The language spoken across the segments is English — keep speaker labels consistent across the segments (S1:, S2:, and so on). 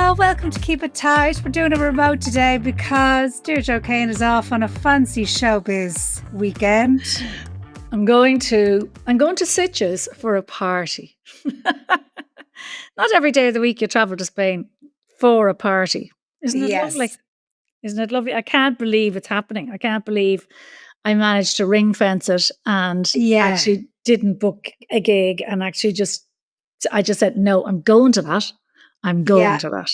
S1: Oh, welcome to Keep It Tight. We're doing a remote today because Deirdre O'Kane is off on a fancy showbiz weekend.
S2: I'm going to Sitges for a party. Not every day of the week you travel to Spain for a party. Isn't it lovely? Isn't it lovely? I can't believe it's happening. I can't believe I managed to ring fence it and actually didn't book a gig and actually I just said, no, I'm going to that. I'm going to that.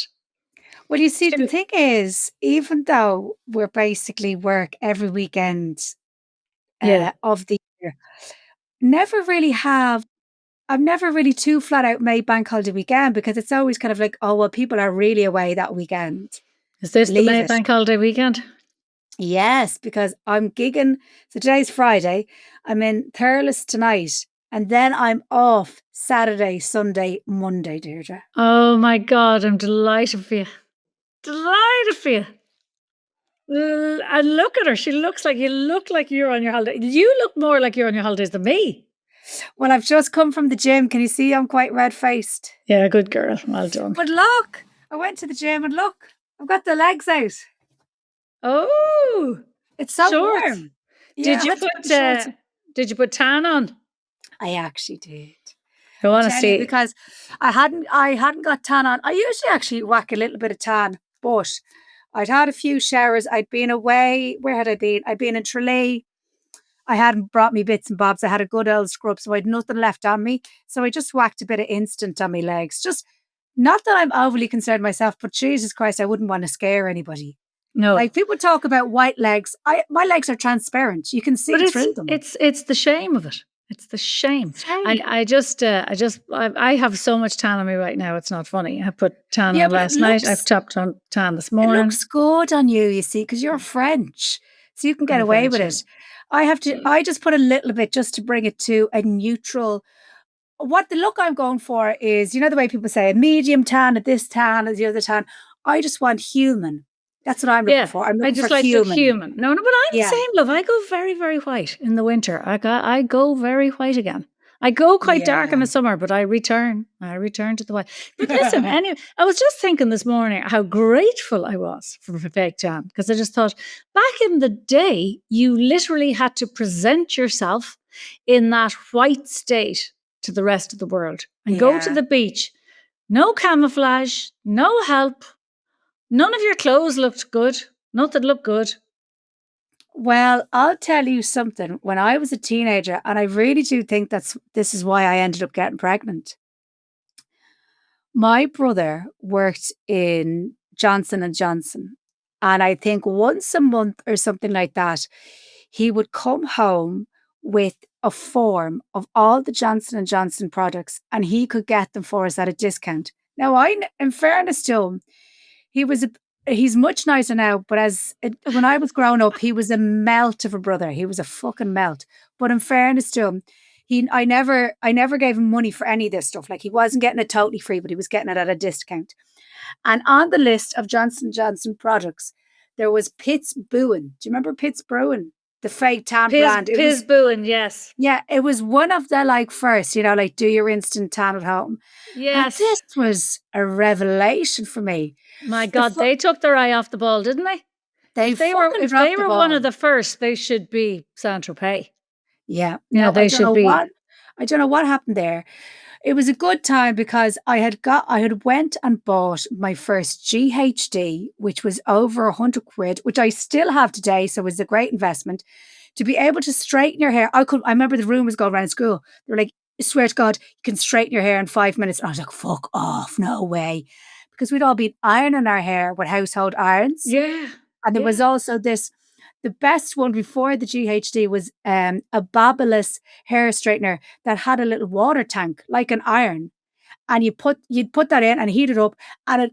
S1: Well, you see, the thing is, even though we're basically work every weekend of the year, I've never really too flat out made bank holiday weekend because it's always kind of like, oh, well, people are really away that weekend.
S2: Is this the bank holiday weekend?
S1: Yes, because I'm gigging. So today's Friday. I'm in Thurles tonight. And then I'm off Saturday, Sunday, Monday, Deirdre.
S2: Oh my God, I'm delighted for you. Delighted for you. And look at her. You look like you're on your holiday. You look more like you're on your holidays than me.
S1: Well, I've just come from the gym. Can you see I'm quite red-faced?
S2: Yeah, good girl. Well done.
S1: But look, I went to the gym and look, I've got the legs out.
S2: Oh,
S1: it's so warm.
S2: Yeah, did you put tan on?
S1: I actually did.
S2: I want to see
S1: because I hadn't got tan on. I usually actually whack a little bit of tan, but I'd had a few showers. I'd been away. Where had I been? I'd been in Tralee. I hadn't brought me bits and bobs. I had a good old scrub, so I had nothing left on me. So I just whacked a bit of instant on my legs. Just not that I'm overly concerned myself, but Jesus Christ, I wouldn't want to scare anybody.
S2: No.
S1: Like people talk about white legs. My legs are transparent. You can see through them.
S2: It's the shame of it. It's the shame. I have so much tan on me right now. It's not funny. I put tan on last night. I've chopped on tan this morning.
S1: It looks good on you, you see, because you're French. So you can get away with it. I just put a little bit just to bring it to a neutral. What the look I'm going for is, you know, the way people say a medium tan, at this tan, as the other tan. I just want human. That's what I'm looking for. I'm looking for human.
S2: The human. No, but I'm the same, love. I go very, very white in the winter. I go very white again. I go quite dark in the summer, but I return to the white. But listen, anyway, I was just thinking this morning how grateful I was for fake tan, because I just thought back in the day, you literally had to present yourself in that white state to the rest of the world and go to the beach. No camouflage, no help. None of your clothes looked good. Nothing looked good.
S1: Well, I'll tell you something. When I was a teenager, and I really do think this is why I ended up getting pregnant. My brother worked in Johnson & Johnson. And I think once a month or something like that, he would come home with a form of all the Johnson & Johnson products, and he could get them for us at a discount. Now, in fairness to him, he's much nicer now, but when I was growing up, he was a melt of a brother. He was a fucking melt. But in fairness to him, I never gave him money for any of this stuff. Like, he wasn't getting it totally free, but he was getting it at a discount. And on the list of Johnson & Johnson products, there was Pitt's Booin. Do you remember Pitt's Booin? The fake tan brand.
S2: Pitt's Booin, yes.
S1: Yeah, it was one of the first, do your instant tan at home.
S2: Yes.
S1: And this was a revelation for me.
S2: My God, they took their eye off the ball, didn't they? If they were one of the first, they should be Saint-Tropez.
S1: Yeah.
S2: No, they should be.
S1: I don't know what happened there. It was a good time because I had went and bought my first GHD, which was over 100 quid, which I still have today. So it was a great investment to be able to straighten your hair. I remember the rumors going around school. They were like, I swear to God, you can straighten your hair in 5 minutes. And I was like, fuck off, no way. Because we'd all been ironing our hair with household irons.
S2: Yeah.
S1: And there was also the best one before the GHD was a Babyliss hair straightener that had a little water tank, like an iron. And you'd put that in and heat it up, and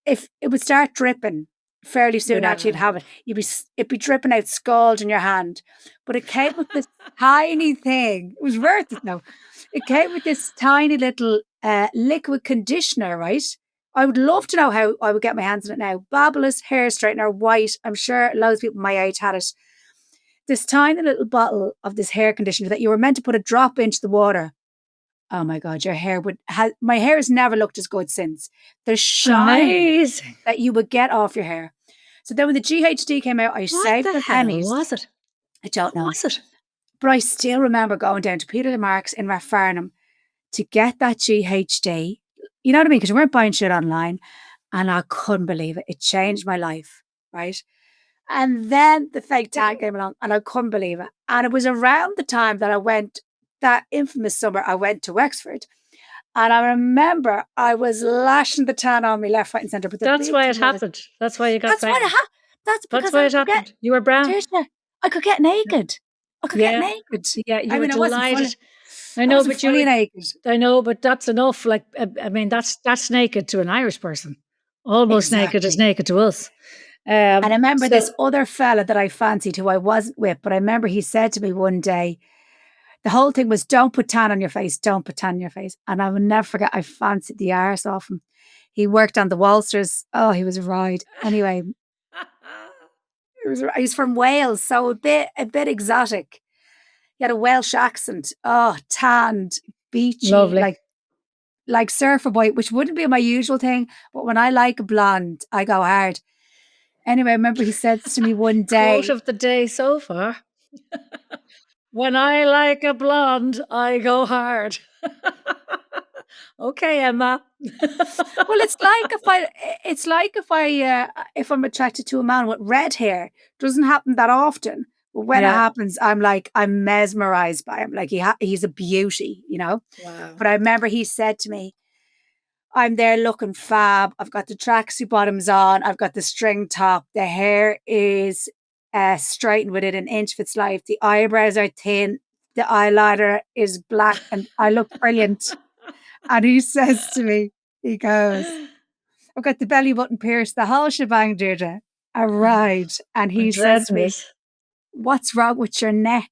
S1: if it would start dripping fairly soon after you'd have it, it'd be dripping out scald in your hand. But it came with this tiny thing. It was worth it now. It came with this tiny little liquid conditioner, right? I would love to know how I would get my hands on it now. Babyliss hair straightener, white. I'm sure loads of people my age had it. This tiny little bottle of this hair conditioner that you were meant to put a drop into the water. oh my God, your hair my hair has never looked as good since. The shine
S2: Amazing.
S1: that you would get off your hair. So then when the GHD came out, I
S2: What
S1: saved
S2: the
S1: my
S2: hell
S1: pennies.
S2: was it?
S1: I don't know.
S2: What was it?
S1: But I still remember going down to Peter Marks in Rathfarnham to get that GHD. You know what I mean? Because you weren't buying shit online. And I couldn't believe it. It changed my life, right? And then the fake tan came along and I couldn't believe it. And it was around the time that I went, that infamous summer, I went to Wexford. And I remember I was lashing the tan on me left, right, and centre. But
S2: That's why it happened. That's why you got
S1: that's why
S2: famous.
S1: that's because
S2: That's why
S1: I
S2: it
S1: could get,
S2: happened. You were brown.
S1: I could get naked. I could get
S2: Yeah.
S1: naked.
S2: Yeah, you
S1: I
S2: were
S1: mean, I wasn't fully,
S2: delighted. I
S1: I
S2: know,
S1: wasn't
S2: but you
S1: fully
S2: were.
S1: naked.
S2: I know, but that's enough. Like, I mean, that's naked to an Irish person. Almost naked is
S1: Exactly.
S2: naked to us.
S1: And I remember this
S2: So
S1: other fella that I fancied who I wasn't with, but I remember he said to me one day, the whole thing was, don't put tan on your face, don't put tan on your face. And I will never forget, I fancied the arse off him. He worked on the Walsters. Oh, he was a ride. Anyway, he's from Wales, so a bit exotic. He had a Welsh accent. Oh, tanned, beachy,
S2: lovely.
S1: like surfer boy, which wouldn't be my usual thing. But when I like a blonde, I go hard. Anyway, I remember he said to me one
S2: Quote
S1: day,
S2: of the day so far. When I like a blonde, I go hard. Okay, Emma.
S1: well, if I'm attracted to a man with red hair, doesn't happen that often. But when it
S2: Yeah.
S1: happens, I'm mesmerized by him. Like he's a beauty, you know.
S2: Wow.
S1: But I remember he said to me, I'm there looking fab. I've got the tracksuit bottoms on. I've got the string top. The hair is straightened within an inch of its life. The eyebrows are thin. The eyeliner is black, and I look brilliant. And he says to me, he goes, I've got the belly button pierced, the whole shebang, Deirdre. A ride. And
S2: I'm
S1: he says to
S2: dreading
S1: me,
S2: this.
S1: what's wrong with your neck?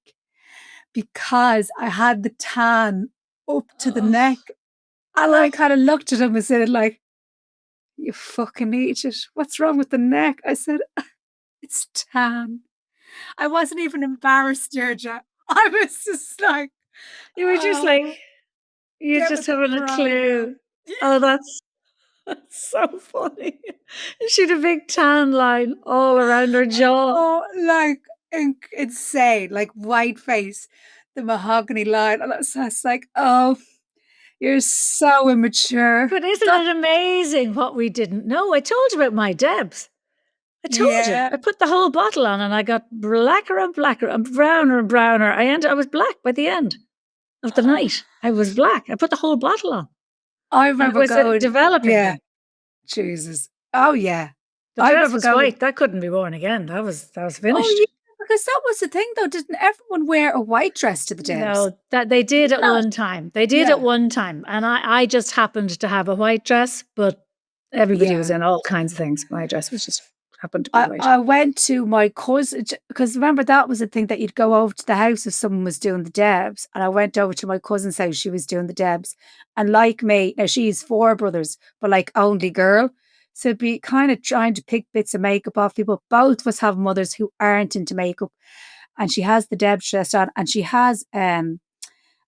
S1: Because I had the tan up to the neck. And I kind of looked at him and said, like, you fucking idiot. What's wrong with the neck? I said, it's tan. I wasn't even embarrassed, Deirdre. I was just like,
S2: You were just like, you
S1: there
S2: just
S1: was a
S2: haven't a
S1: cry now.
S2: clue. Oh, that's so funny. She had a big tan line all around her jaw.
S1: Oh, like insane, like white face, the mahogany line. And I was just like, oh, you're so immature.
S2: But isn't it amazing what we didn't know? I told you about my Debs. I told you.
S1: Yeah.
S2: I put the whole bottle on and I got blacker and blacker and browner and browner. I was black by the end of the night. I was black. I put the whole bottle on.
S1: I
S2: And it
S1: remember
S2: was a
S1: going,
S2: developing
S1: yeah,
S2: thing.
S1: Jesus. Oh, yeah.
S2: The
S1: I
S2: dress
S1: remember
S2: was
S1: going,
S2: white. That couldn't be worn again. That was
S1: oh,
S2: finished.
S1: yeah, because that was the thing, though. Didn't everyone wear a white dress to the Debs?
S2: No, that they did at
S1: No.
S2: one time. They did
S1: Yeah.
S2: at one time. And I just happened to have a white dress, but everybody was
S1: Yeah.
S2: in all kinds of things. My dress was just happened to be white.
S1: I went to my cousin, because remember that was the thing that you'd go over to the house if someone was doing the Debs. And I went over to my cousin's house, she was doing the Debs. And like me, now she's 4 brothers, but like only girl. So it'd be kind of trying to pick bits of makeup off people. Both of us have mothers who aren't into makeup. And she has the Debs dress on, and she has a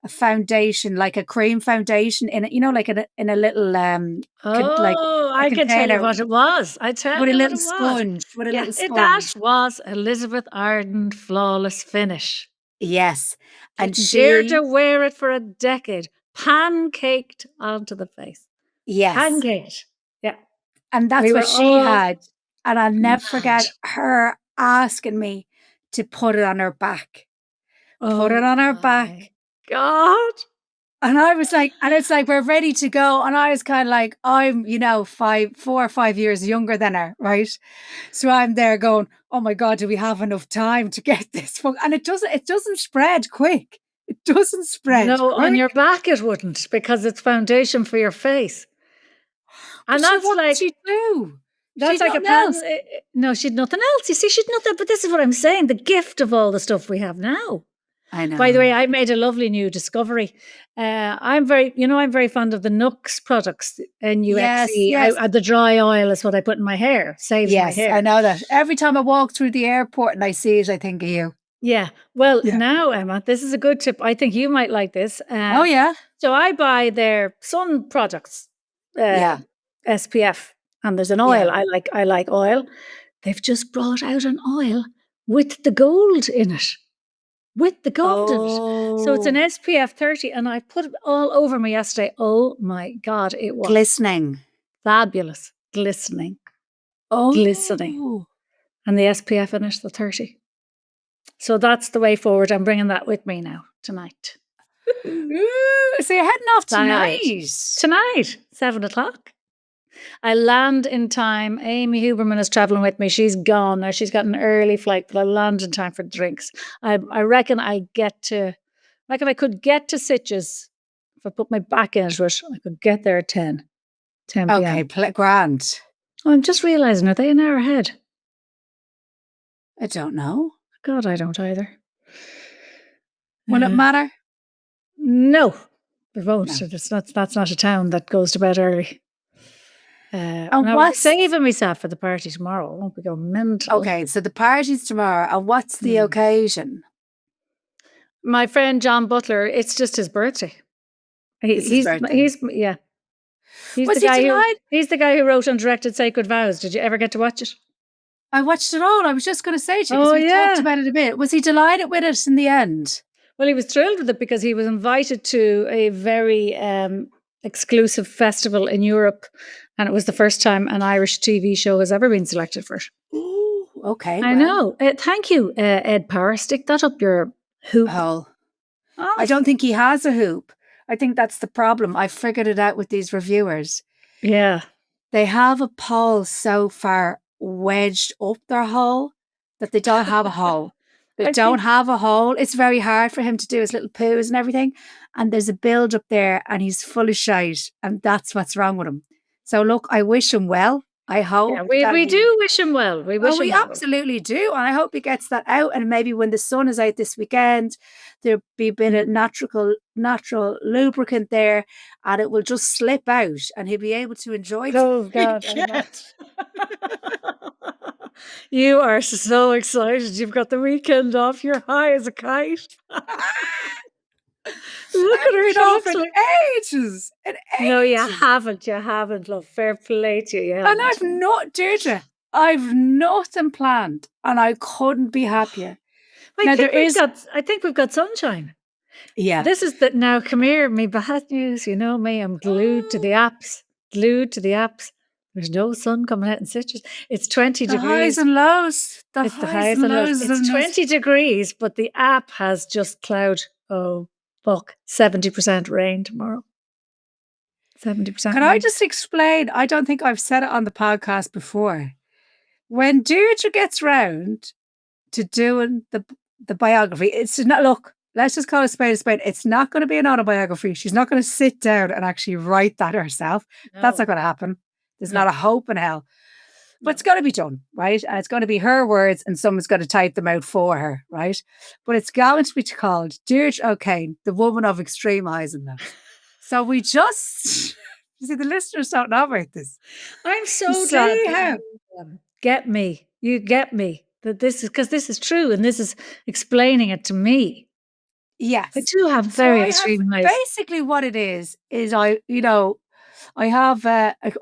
S1: foundation, like a cream foundation in it, you know, like in a little like
S2: Oh,
S1: a
S2: I can tell you
S1: container
S2: what it was. I tell
S1: with a
S2: you what
S1: little
S2: it was.
S1: sponge, with a
S2: Yeah,
S1: little
S2: that
S1: sponge.
S2: was Elizabeth Arden flawless finish.
S1: Yes. And
S2: Didn't dare
S1: she,
S2: to wear it for a decade. Pancaked onto the face.
S1: yes.
S2: Pancaked. Yeah.
S1: And that's
S2: We
S1: what
S2: were
S1: she
S2: all
S1: had. And I'll never forget
S2: mad.
S1: her asking me to put it on her back. Put it
S2: Oh
S1: on her
S2: my
S1: back.
S2: God.
S1: And I was like, and it's like, we're ready to go. And I was kind of like, I'm, 4 or 5 years younger than her, right? So I'm there going, oh my God, do we have enough time to get this? And it doesn't spread quick. It doesn't spread
S2: No, on
S1: quick.
S2: your back it wouldn't because it's foundation for your face. And
S1: But sure,
S2: that's
S1: what did
S2: like
S1: she do?
S2: that's
S1: She'd
S2: like a
S1: nothing
S2: pan.
S1: else.
S2: No, she'd nothing else. You see, she'd nothing. But this is what I'm saying: the gift of all the stuff we have now.
S1: I know.
S2: By the way, I made a lovely new discovery. I'm very fond of the Nux products. N-U-X-E.
S1: Yes.
S2: The dry oil is what I put in my hair. Saves my
S1: Yes,
S2: hair.
S1: I know that. Every time I walk through the airport and I see it, I think of you.
S2: Yeah. Well,
S1: Yeah.
S2: now, Emma, this is a good tip. I think you might like this.
S1: Oh, yeah.
S2: So I buy their sun products, SPF, and there's an oil.
S1: Yeah.
S2: I like oil. They've just brought out an oil with the gold in it. With the gold in it. So it's an
S1: Oh,
S2: SPF 30, and I put it all over me yesterday. Oh my God, it was
S1: glistening.
S2: fabulous. Glistening. Glistening.
S1: Oh,
S2: And the SPF in it, the 30. So that's the way forward. I'm bringing that with me now tonight.
S1: ooh, so you're heading off tonight?
S2: Tonight, 7:00. I land in time. Amy Huberman is traveling with me. She's gone now. She's got an early flight, but I land in time for drinks. I reckon I could get to Sitges. If I put my back into it, I could get there at 10 p.m.
S1: Okay, grand.
S2: Oh, I'm just realising, are they an hour ahead?
S1: I don't know.
S2: God, I don't either.
S1: Will it matter?
S2: No, it won't.
S1: No.
S2: That's not a town that goes to bed early. I'm saving myself for the party tomorrow. I won't be going mental.
S1: Okay, so the party's tomorrow. And what's the occasion?
S2: My friend John Butler, it's just his birthday.
S1: His birthday.
S2: He's
S1: Was he delighted?
S2: He's the guy who wrote and directed Sacred Vows. Did you ever get to watch it?
S1: I watched it all. I was just going to say to you, because we talked about it a bit. Was he delighted with it in the end?
S2: Well, he was thrilled with it because he was invited to a very exclusive festival in Europe, and it was the first time an Irish TV show has ever been selected for it.
S1: Ooh, okay.
S2: I know. Thank you, Ed Power. Stick that up your hoop.
S1: Oh. I don't think he has a hoop. I think that's the problem. I figured it out with these reviewers.
S2: Yeah.
S1: They have a pole so far wedged up their hole that they don't have a hole. They don't have a hole. It's very hard for him to do his little poos and everything. And there's a build up there and he's full of shite. And that's what's wrong with him. So look, I wish him well. I hope.
S2: Yeah, we do wish him well. We
S1: absolutely do. And I hope he gets that out. And maybe when the sun is out this weekend, there'll be a bit of natural lubricant there and it will just slip out and he'll be able to enjoy it.
S2: Oh, God. You are so excited. You've got the weekend off. You're high as a kite. Look at her
S1: off in ages.
S2: No, you haven't. You haven't, love. Fair play to you.
S1: And I've not, Deirdre. I've nothing planned, and I couldn't be happier.
S2: I think we've got sunshine.
S1: Yeah.
S2: This is that now. Come here, me bad news. You know me. I'm glued to the apps. There's no sun coming out in Sitges. It's 20 degrees.
S1: Highs and lows.
S2: It's the highs and lows. It's 20 degrees, but the app has just cloud. Oh, fuck. 70% rain tomorrow. 70%.
S1: Can I just explain? I don't think I've said it on the podcast before. When Deirdre gets round to doing the biography, it's not, look, let's just call it a spade. It's not going to be an autobiography. She's not going to sit down and actually write that herself. No. That's not going to happen. There's not a hope in hell. But it's got to be done, right? And it's going to be her words and someone's going to type them out for her, right? But it's going to be called Deirdre O'Kane, the woman of extreme highs and lows. So we just, you see, the listeners don't know about this.
S2: I'm so glad. Get me. You get me. That this is, because this is true and this is explaining it to me.
S1: Yes.
S2: I do have very extreme highs.
S1: Basically what it is I have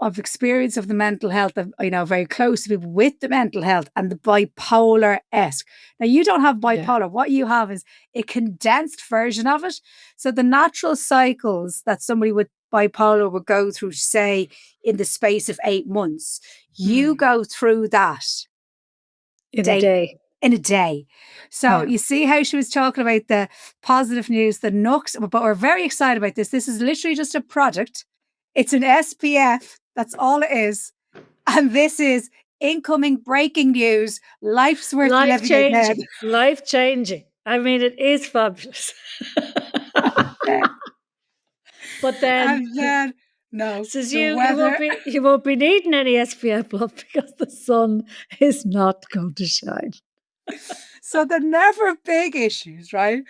S1: of experience of the mental health of, very close to people with the mental health and the bipolar-esque. Now, you don't have bipolar. Yeah. What you have is a condensed version of it. So the natural cycles that somebody with bipolar would go through, say, in the space of 8 months, you go through that
S2: in a day.
S1: So you see how she was talking about the positive news, the nooks, but we're very excited about this. This is literally just a product. It's an SPF. That's all it is. And this is incoming breaking news. Life's worth living.
S2: Life changing. I mean, it is fabulous. But then
S1: no,
S2: says you won't be needing any SPF, love, because the sun is not going to shine.
S1: So they're never big issues, right?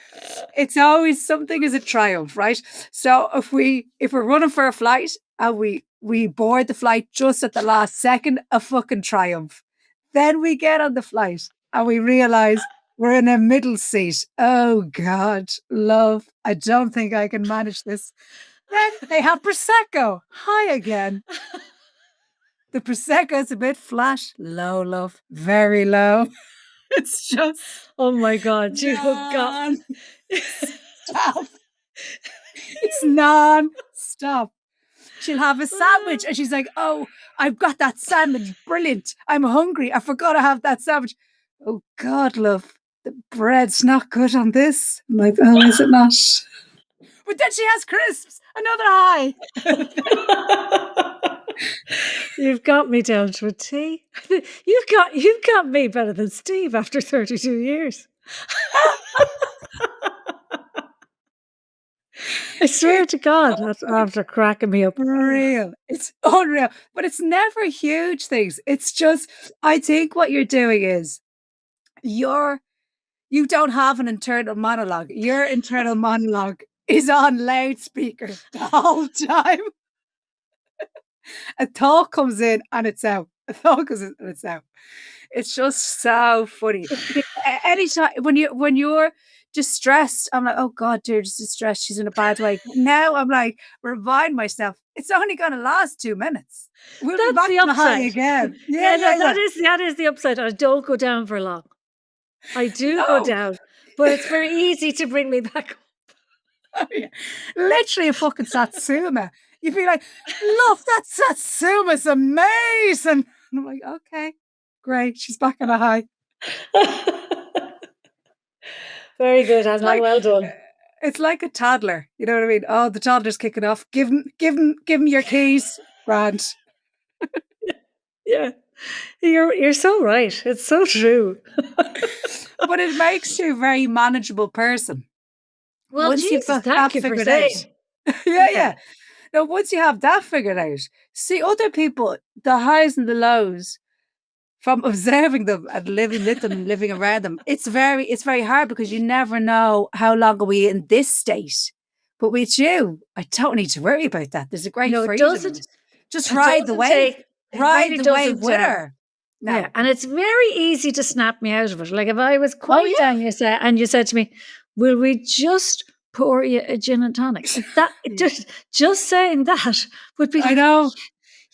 S1: It's always something as a triumph, right? So if we're running for a flight and we board the flight just at the last second, a fucking triumph. Then we get on the flight and we realize We're in a middle seat. Oh, God, love. I don't think I can manage this. Then they have Prosecco. Hi again. The Prosecco's a bit flat. Low, love. Very low. It's just
S2: Oh my God, you have got.
S1: non-stop. It's non-stop. She'll have a sandwich and she's like, oh, I've got that sandwich. Brilliant. I'm hungry. I forgot to have that sandwich. Oh, God, love. The bread's not good on this. I'm like, oh, is it not? But then she has crisps. Another high.
S2: You've got me down to a T. You've got me better than Steve after 32 years. I swear to God, that's after cracking me up.
S1: Real. It's unreal. But it's never huge things. It's just, I think what you're doing is you don't have an internal monologue. Your internal monologue is on loudspeaker the whole time. A thought comes in and it's out. A thought comes in and it's out. It's just so funny. Anytime when you're distressed, I'm like, oh God, Deirdre's distressed. She's in a bad way. Now I'm like, remind myself, it's only going to last 2 minutes. We'll be back
S2: the
S1: on the high
S2: upside.
S1: again.
S2: That is the upside. I don't go down for long. I do go down, but it's very easy to bring me back up.
S1: Oh, yeah. Literally a fucking satsuma. You'd be like, look, that satsuma's amazing. And I'm like, okay, great. She's back on a high.
S2: Very good, Anna. Well done.
S1: It's like a toddler. You know what I mean? Oh, the toddler's kicking off. Give him your keys. Grand.
S2: Yeah. You're so right. It's so true.
S1: But it makes you a very manageable person.
S2: Well,
S1: once
S2: Jesus,
S1: you've got
S2: thank
S1: that
S2: you for
S1: figured
S2: saying.
S1: out. Yeah. Now, once you have that figured out, see other people, the highs and the lows, from observing them and living with them and living around them, it's very hard because you never know how long are we in this state. But with you, I don't need to worry about that. There's a great freedom. Just ride the wave. Ride the wave with her. No.
S2: Yeah, and it's very easy to snap me out of it. Like if I was quite down, you said to me, "Will we just pour you a gin and tonic?" That just saying that would be.
S1: I know.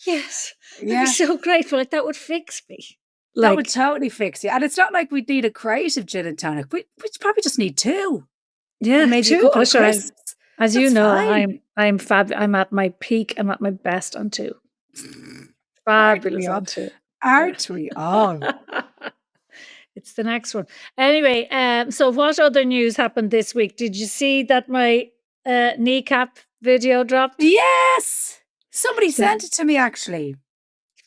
S2: Yes, I'd be so grateful. Like that would fix me.
S1: That would totally fix you. And it's not like we'd need a creative gin and tonic. We probably just need 2.
S2: Yeah,
S1: maybe 2.
S2: As you know, I'm fab. I'm at my peak. I'm at my best on 2. Fabulous on 2.
S1: Aren't we all?
S2: It's the next one. Anyway, so what other news happened this week? Did you see that my kneecap video dropped?
S1: Yes! Somebody sent it to me, actually.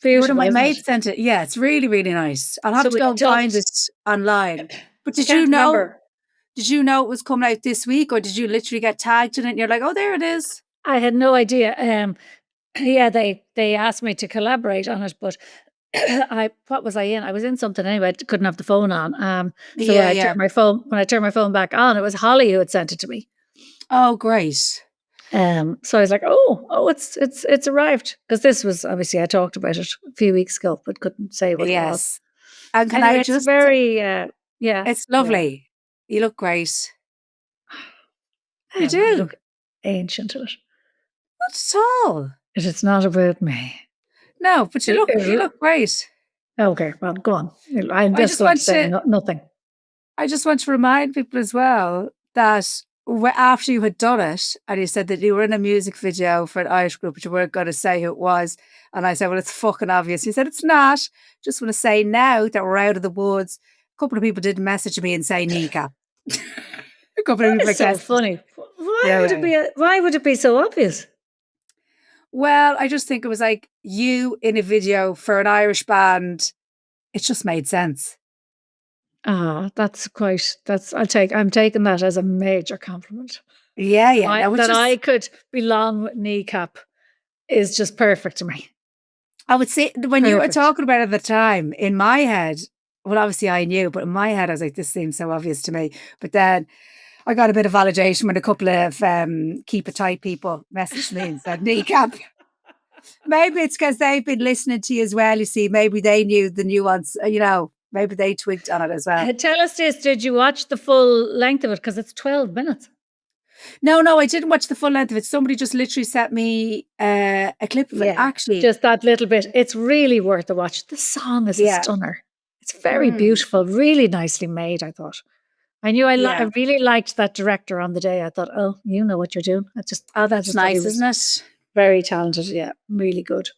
S2: Beautiful,
S1: one of my mates sent it. Yeah, it's really, really nice. I'll have to go find it online. But did you know? Did you know it was coming out this week, or did you literally get tagged in it and you're like, oh, there it is?
S2: I had no idea. Yeah, they asked me to collaborate on it, but what was I in? I was in something anyway. I couldn't have the phone on. So when I turned my phone back on, it was Holly who had sent it to me.
S1: Oh, great.
S2: So I was like, oh, it's arrived, because this was obviously I talked about it a few weeks ago, but couldn't say what it was.
S1: And can I just?
S2: It's very
S1: it's lovely. Yeah. You look great.
S2: I do. You look ancient to it.
S1: Not at all.
S2: It's not about me.
S1: No, but you look great.
S2: Okay, well, go on. I'm just going to say nothing.
S1: I just want to remind people as well that after you had done it and you said that you were in a music video for an Irish group, but you weren't going to say who it was. And I said, well, it's fucking obvious. You said, it's not. Just want to say now that we're out of the woods, a couple of people did message me and say kneecap. A couple of people
S2: so funny. Why would it be so obvious?
S1: Well, I just think it was like you in a video for an Irish band. It just made sense.
S2: I'm taking that as a major compliment.
S1: Yeah.
S2: I could belong with kneecap is just perfect to me.
S1: I would say when you were talking about it at the time, in my head, well, obviously I knew, but in my head, I was like, this seems so obvious to me. But then I got a bit of validation when a couple of keep it tight people messaged me and said kneecap. Maybe it's because they've been listening to you as well. You see, maybe they knew the nuance, maybe they twigged on it as well.
S2: Tell us this, did you watch the full length of it? Because it's 12 minutes.
S1: No, I didn't watch the full length of it. Somebody just literally sent me a clip of it, actually.
S2: Just that little bit. It's really worth a watch. The song is a stunner. It's very beautiful, really nicely made, I thought. I knew I really liked that director on the day. I thought, oh, you know what you're doing.
S1: That's nice, isn't it?
S2: Very talented. Yeah, really good.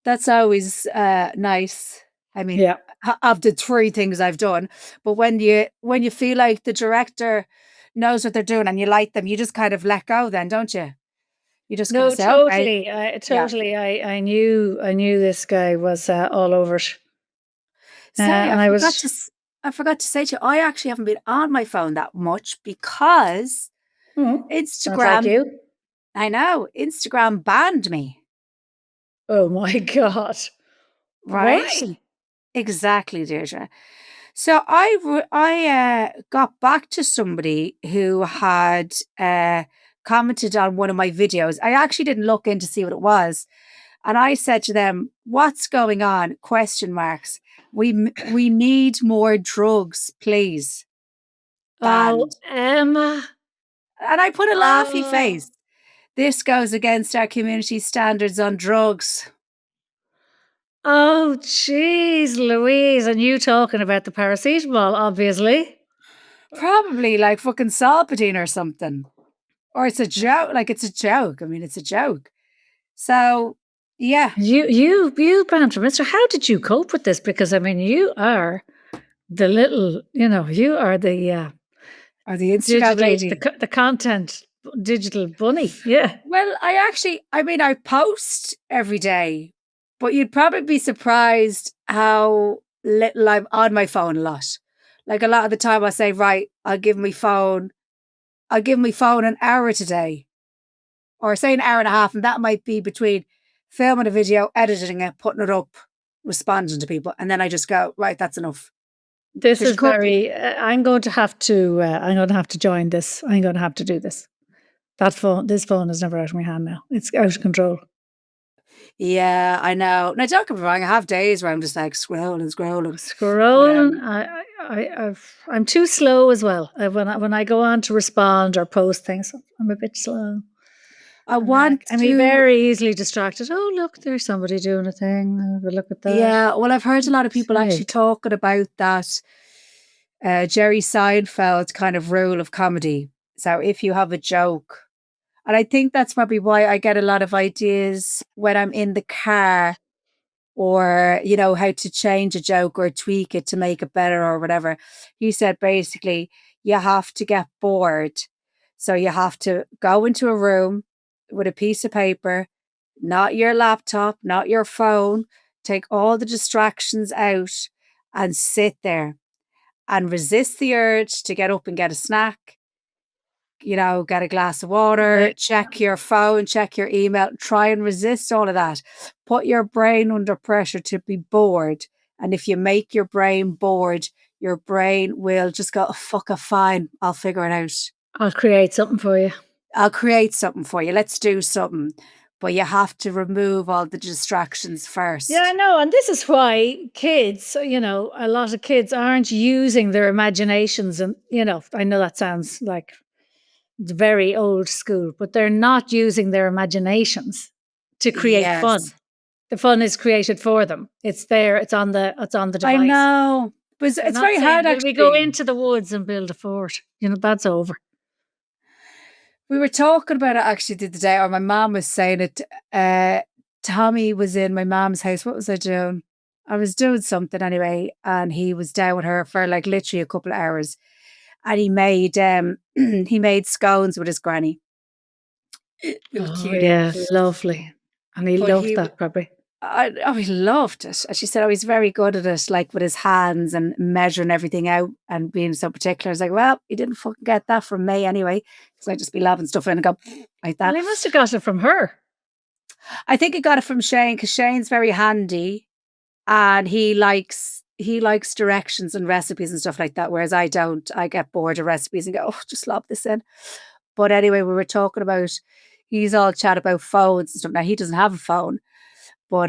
S1: That's always nice. I mean, of the 3 things I've done, but when you feel like the director knows what they're doing and you like them, you just kind of let go then, don't you? You just kind of say,
S2: totally.
S1: okay.
S2: I knew this guy was all over it.
S1: I forgot to say to you, I actually haven't been on my phone that much because Instagram.
S2: Like you.
S1: I know, Instagram banned me.
S2: Oh my God.
S1: Right?
S2: Why?
S1: Exactly, Deirdre. So I got back to somebody who had commented on one of my videos. I actually didn't look in to see what it was. And I said to them, "What's going on?" Question marks. We need more drugs, please.
S2: Banned.
S1: Oh,
S2: Emma.
S1: And I put a laughy face. This goes against our community standards on drugs.
S2: Oh, jeez, Louise. And you talking about the paracetamol, obviously.
S1: Probably like fucking Salpatine or something. Or it's a joke. Like, it's a joke. I mean, it's a joke. So, yeah.
S2: You banter, mister. How did you cope with this? Because, I mean, you are the little, you are the...
S1: or the Instagram lady.
S2: The content digital bunny. Yeah.
S1: Well, I post every day, but you'd probably be surprised how little I'm on my phone a lot. Like, a lot of the time I say, right, I'll give my phone an hour today. Or say an hour and a half, and that might be between filming a video, editing it, putting it up, responding to people, and then I just go, right, that's enough.
S2: This is very. I'm going to have to join this. I'm going to have to do this. This phone is never out of my hand now. It's out of control.
S1: Yeah, I know. Now, don't get me wrong. I have days where I'm just like scrolling.
S2: I'm too slow as well. When I go on to respond or post things, I'm a bit slow. I'm very easily distracted. Oh, look, there's somebody doing a thing. Have a look at that.
S1: Yeah, well, I've heard a lot of people actually talking about that Jerry Seinfeld kind of rule of comedy. So if you have a joke, and I think that's probably why I get a lot of ideas when I'm in the car, or, how to change a joke or tweak it to make it better or whatever. He said basically you have to get bored. So you have to go into a room with a piece of paper, not your laptop, not your phone, take all the distractions out and sit there and resist the urge to get up and get a snack, get a glass of water, check your phone, check your email, try and resist all of that. Put your brain under pressure to be bored. And if you make your brain bored, your brain will just go, oh, fuck it, fine, I'll figure it out.
S2: I'll create something for you.
S1: Let's do something. But you have to remove all the distractions first.
S2: Yeah, I know. And this is why kids, a lot of kids aren't using their imaginations. And, I know that sounds like very old school, but they're not using their imaginations to create fun. The fun is created for them. It's there. It's on the device.
S1: I know, but it's very hard. Actually,
S2: we go into the woods and build a fort. That's over.
S1: We were talking about it actually the other day, or my mom was saying it. Tommy was in my mom's house. What was I doing? I was doing something anyway, and he was down with her for like literally a couple of hours. And he made scones with his granny.
S2: Yeah, lovely. And he loved that probably.
S1: He loved it. And she said, he's very good at it, like with his hands and measuring everything out and being so particular. I was like, well, he didn't fucking get that from me anyway. Because I'd just be lobbing stuff in and go like that.
S2: Well, he must have got it from her.
S1: I think he got it from Shane, because Shane's very handy and he likes directions and recipes and stuff like that, whereas I don't. I get bored of recipes and go, oh, just lob this in. But anyway, we were talking about, he's all chat about phones and stuff. Now, he doesn't have a phone, but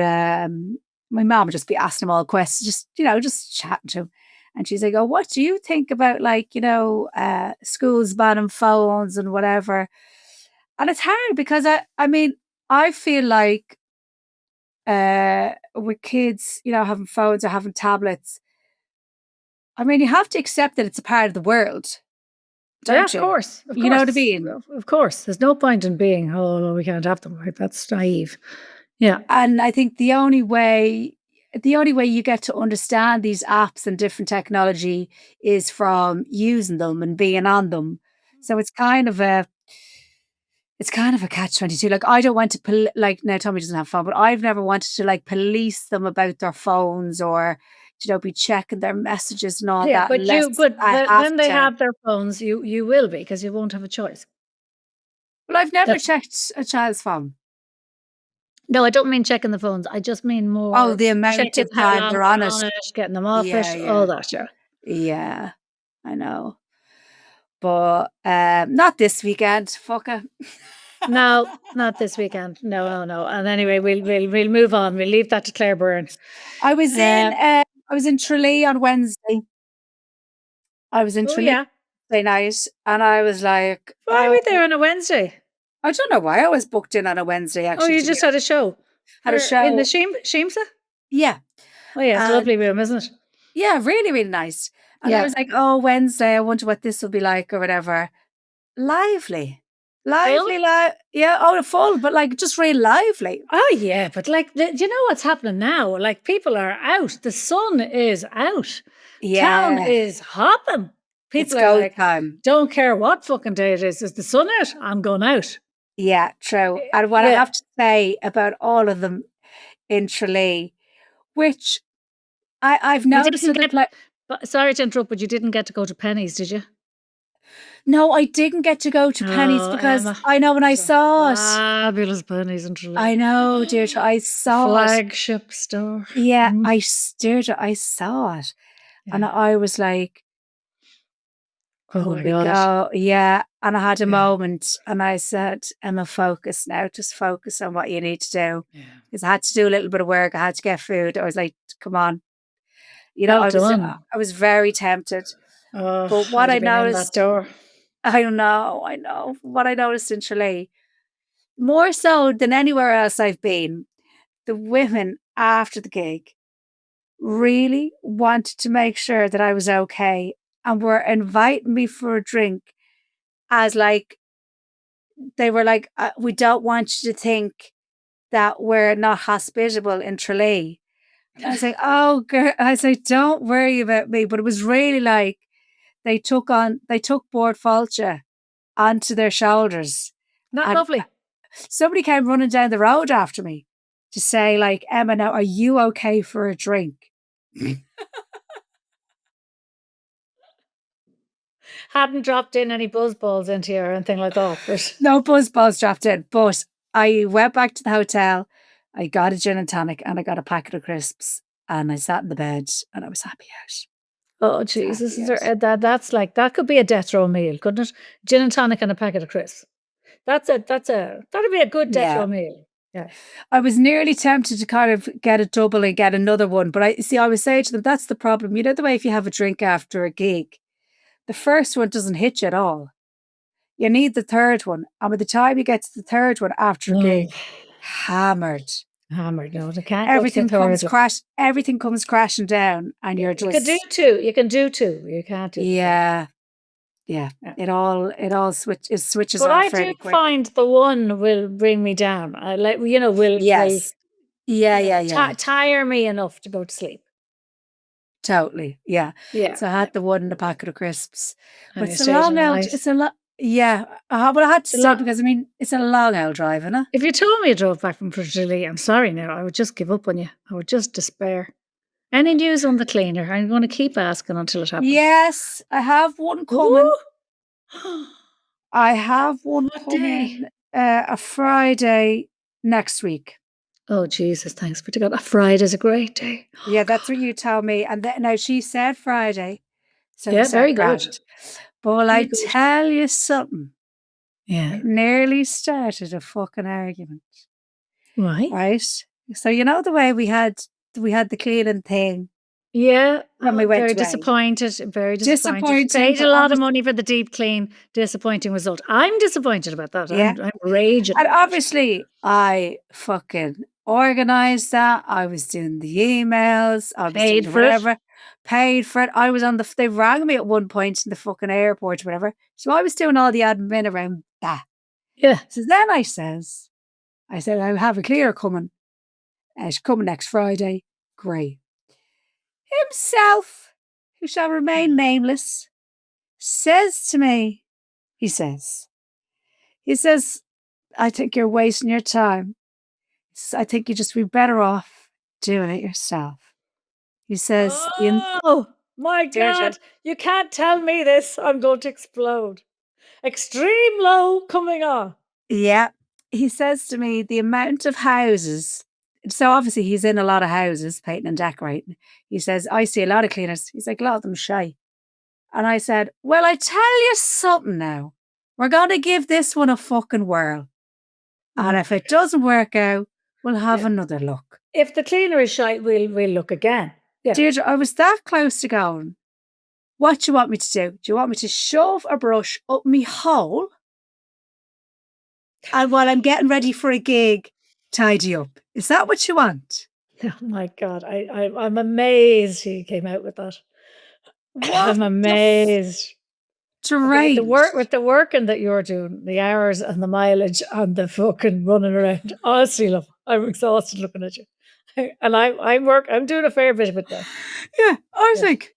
S1: my mom would just be asking him all questions, just chatting to him. And she's like, "Oh, what do you think about schools banning phones and whatever?" And it's hard because I mean, I feel like with kids, having phones or having tablets, I mean, you have to accept that it's a part of the world,
S2: Yeah,
S1: don't
S2: of
S1: you?
S2: course. Of
S1: You know what I
S2: course.
S1: mean?
S2: Of course. There's no point in being, oh, no, we can't have them. Right? That's naive. Yeah.
S1: And I think the only way you get to understand these apps and different technology is from using them and being on them. So it's kind of a catch-22. Like, I don't want to now Tommy doesn't have a phone, but I've never wanted to like police them about their phones or be checking their messages and all
S2: Yeah,
S1: that unless
S2: but
S1: I have
S2: when they
S1: to.
S2: have their phones, you will be because you won't have a choice.
S1: Well, I've never
S2: That's
S1: checked a child's phone.
S2: No, I don't mean checking the phones. I just mean
S1: Oh,
S2: more
S1: the amount
S2: checking
S1: of
S2: how
S1: time
S2: long
S1: they're
S2: they're
S1: on it.
S2: on it, getting them off
S1: Yeah,
S2: it, all
S1: yeah.
S2: that. Yeah.
S1: Yeah, I know. But not this weekend. Fuck it.
S2: No, not this weekend. No, no. And anyway, we'll move on. We'll leave that to Claire Byrne.
S1: I was in Tralee on Wednesday. I was in
S2: Oh
S1: Tralee
S2: yeah.
S1: Wednesday night, and I was like,
S2: Why are
S1: oh,
S2: we there on a Wednesday?
S1: I don't know why I was booked in on a Wednesday.
S2: Oh,
S1: Actually,
S2: you
S1: to be
S2: just had a show.
S1: had a
S2: Where in the
S1: show.
S2: Sheemsa?
S1: Yeah,
S2: Oh yeah, it's a
S1: and
S2: lovely room, isn't it?
S1: yeah, really, really nice. And I
S2: Yeah.
S1: was like, oh, Wednesday. I wonder what this will be like or whatever. Lively,
S2: Full?
S1: lively, yeah. Oh, full, but like just real lively.
S2: Oh yeah, but like, do you know what's happening now? Like people are out. The sun is out. Town
S1: Yeah,
S2: is hopping.
S1: it's
S2: People are
S1: go
S2: like,
S1: time.
S2: don't care what fucking day it is. Is the sun out? I'm going out.
S1: Yeah, true. And what I
S2: Yeah.
S1: have to say about all of them in Tralee, which I've
S2: You
S1: noticed
S2: didn't
S1: that
S2: get. Sorry to interrupt, but you didn't get to go to Penny's, did you?
S1: no, I didn't get to go to Penny's
S2: Oh,
S1: because
S2: Emma.
S1: I know when I
S2: There's a
S1: saw it.
S2: fabulous Penny's in
S1: I
S2: Tralee.
S1: know, Deirdre, I
S2: The
S1: saw it.
S2: flagship store.
S1: Yeah,
S2: Mm.
S1: Deirdre, I saw it. And
S2: Yeah.
S1: I was like,
S2: Oh
S1: oh,
S2: my
S1: we
S2: God.
S1: go. Yeah. And I had a
S2: Yeah.
S1: moment and I said, Emma, focus now. Just focus on what you need to do.
S2: Yeah.
S1: Because I had to do a little bit of work. I had to get food. I was like, come on.
S2: Well done.
S1: I was very tempted.
S2: Oh,
S1: But what
S2: I'd
S1: I
S2: have been in that
S1: noticed,
S2: door.
S1: I know. What I noticed in Tralee, more so than anywhere else I've been, the women after the gig really wanted to make sure that I was okay and were inviting me for a drink as like, they were like, we don't want you to think that we're not hospitable in Tralee. And I was like, oh, girl, I was like, don't worry about me. But it was really like they took Bourke-Tuffy onto their shoulders.
S2: Not
S1: And
S2: lovely.
S1: somebody came running down the road after me to say, like, Emma, now, are you okay for a drink?
S2: Hadn't dropped in any buzz balls into you or anything like that. But
S1: No buzz balls dropped in. But I went back to the hotel. I got a gin and tonic and I got a packet of crisps. And I sat in the bed and I was happy out.
S2: oh
S1: I was
S2: Jesus,
S1: happy out.
S2: that's like that could be a death row meal, couldn't it? Gin and tonic and a packet of crisps. That'd be a good death
S1: Yeah.
S2: row meal. Yeah.
S1: I was nearly tempted to kind of get a double and get another one. But I was saying to them, that's the problem. You know, the way if you have a drink after a gig, the first one doesn't hit you at all. You need the third one. And by the time you get to the third one after a gig, hammered.
S2: Hammered. No, they can't go to the third.
S1: Everything comes crashing down and you're
S2: You can do
S1: just
S2: two. You can do two. You can't do the third.
S1: yeah.
S2: Yeah.
S1: It all switches
S2: But
S1: off
S2: I do
S1: fairly quick.
S2: find the one will bring me down. I like, will
S1: Yes. Yeah.
S2: tire me enough to go to sleep.
S1: Totally. Yeah.
S2: Yeah.
S1: So I had the one and a packet of crisps.
S2: And
S1: But
S2: you
S1: it's a
S2: stayed
S1: long
S2: in the
S1: old
S2: night.
S1: it's a lot yeah. But I had to
S2: It's a
S1: stay
S2: lot.
S1: because I mean it's a long old drive, isn't it?
S2: If you told me you drove back from Tralee, I'm sorry now, I would just give up on you. I would just despair. Any news on the cleaner? I'm going to keep asking until it happens.
S1: Yes, I have one coming. I have one
S2: What
S1: coming
S2: day?
S1: a Friday next week.
S2: Oh, Jesus, thanks be to God. A Friday's a great day. Oh,
S1: Yeah, that's
S2: God.
S1: what you tell me. And then now she said Friday. So we
S2: Yeah,
S1: said
S2: very good.
S1: grand. But will
S2: Very
S1: I
S2: good.
S1: tell you something?
S2: Yeah.
S1: It nearly started a fucking argument.
S2: Why?
S1: Right? So you know the way we had we had the cleaning thing
S2: Yeah.
S1: when we went
S2: Very
S1: away.
S2: disappointed. Very disappointed.
S1: Disappointing,
S2: Paid a
S1: but
S2: lot of money for the deep clean. Disappointing result. I'm disappointed about that.
S1: Yeah.
S2: I'm raging.
S1: And obviously, I fucking organised that. I was doing the emails. I was
S2: Paid
S1: doing
S2: for it.
S1: whatever. Paid for it. I was on they rang me at one point in the fucking airport or whatever. So I was doing all the admin around that.
S2: Yeah.
S1: So then I said, I have a cleaner coming. She's coming next Friday. Great. Himself, who shall remain nameless, says to me, he says, I think you're wasting your time. I think you'd just be better off doing it yourself. He says,
S2: Oh my
S1: Deirdre.
S2: God. You can't tell me this. I'm going to explode. Extreme low coming on.
S1: Yeah. He says to me, the amount of houses. So obviously he's in a lot of houses, painting and decorating. He says, I see a lot of cleaners. He's like, a lot of them shy. And I said, well, I tell you something now. We're going to give this one a fucking whirl. And if it doesn't work out, we'll have another look.
S2: If the cleaner is shite, we'll look again. Yeah.
S1: Deirdre, I was that close to going, what do you want me to do? Do you want me to shove a brush up me hole? And while I'm getting ready for a gig, tidy up. Is that what you want?
S2: Oh my God. I'm amazed he came out with that. I'm amazed.
S1: Right.
S2: With the working that you're doing, the hours and the mileage and the fucking running around. Honestly, love, I'm exhausted looking at you. And I'm doing a fair bit of it now.
S1: Yeah. I was like,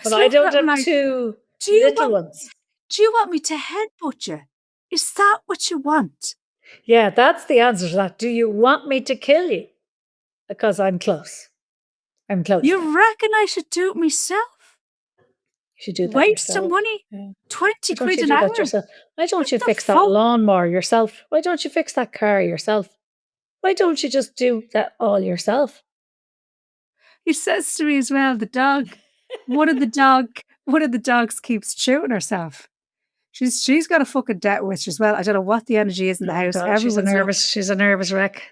S2: but I don't have two little ones.
S1: Do you want me to headbutt you? Is that what you want?
S2: Yeah, that's the answer to that. Do you want me to kill you? Because I'm close. I'm close.
S1: You reckon I should do it myself?
S2: You should do that
S1: Waste
S2: yourself.
S1: some money.
S2: Yeah.
S1: 20 quid an hour.
S2: Why don't you fix that lawnmower yourself? Why don't you fix that car yourself? Why don't you just do that all yourself?
S1: He says to me as well, the dog, one of the dogs keeps chewing herself. She's got a fucking debt wish as well. I don't know what the energy is in the house.
S2: God, she's a nervous wreck.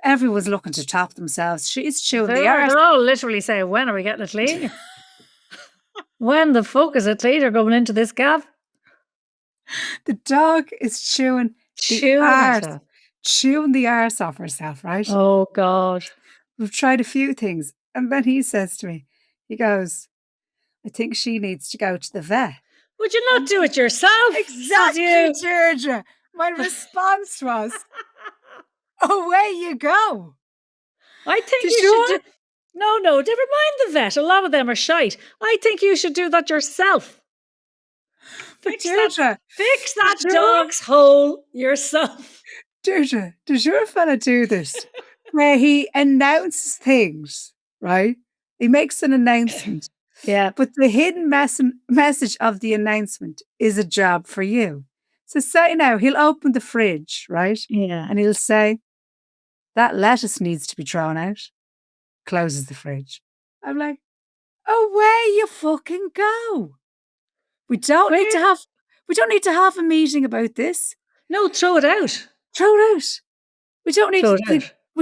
S1: Everyone's looking to top themselves. She's chewing the arse.
S2: They're all literally saying, when are we getting a cleaner? When the fuck is a cleaner going into this gaff?
S1: The dog is chewing the arse off herself, right?
S2: Oh, God.
S1: We've tried a few things. And then he says to me, he goes, I think she needs to go to the vet.
S2: Would you not do it yourself?
S1: Exactly, Deirdre. My response was, away you go.
S2: I think you should do... No, never mind the vet. A lot of them are shite. I think you should do that yourself. Fix that dog's hole yourself.
S1: Deirdre, does your fella do this? Where he announces things, right? He makes an announcement.
S2: Yeah.
S1: But the hidden message of the announcement is a job for you. So say now, he'll open the fridge, right?
S2: Yeah.
S1: And he'll say, that lettuce needs to be thrown out. Closes the fridge. I'm like, away you fucking go. We don't need to have a meeting about this.
S2: No, throw it out.
S1: Throw it out. We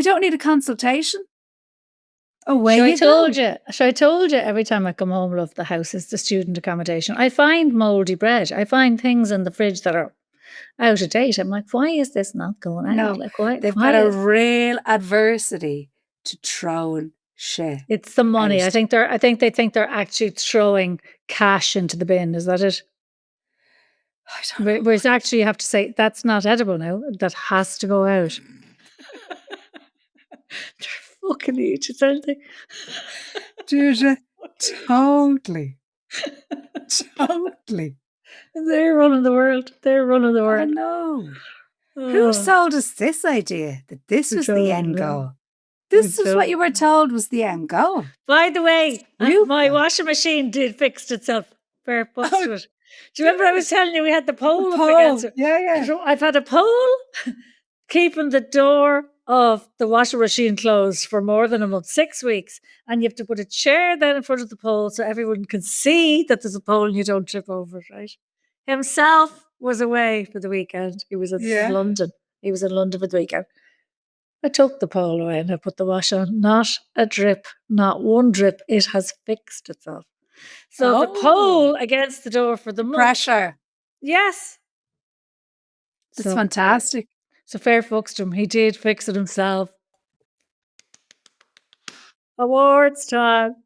S1: don't need a consultation. Away you go.
S2: I told you every time I come home, love, the house is the student accommodation. I find mouldy bread. I find things in the fridge that are out of date. I'm like, why is this not going out?
S1: No,
S2: like, why?
S1: They've got a real adversity to throwing shit.
S2: It's the money. I think they think they're actually throwing cash into the bin. Is that it?
S1: I don't know.
S2: Whereas actually you have to say, that's not edible now. That has to go out. They're fucking idiots, aren't they?
S1: Deirdre, totally.
S2: They're running the world.
S1: I know. Who sold us this idea that this was the end goal? This is what you were told was the end goal.
S2: By the way, my washing machine did fix itself. Bare busted. Do you remember I was telling you we had the pole up against it?
S1: Yeah.
S2: So I've had a pole keeping the door of the washing machine closed for more than a month, 6 weeks. And you have to put a chair then in front of the pole so everyone can see that there's a pole and you don't trip over it, right? Himself was away for the weekend. He was in London. He was in London for the weekend. I took the pole away and I put the wash on. Not a drip, not one drip. It has fixed itself. So the pole against the door for the month.
S1: Pressure.
S2: Yes.
S1: That's fantastic.
S2: So fair fucks to him. He did fix it himself. Awards time.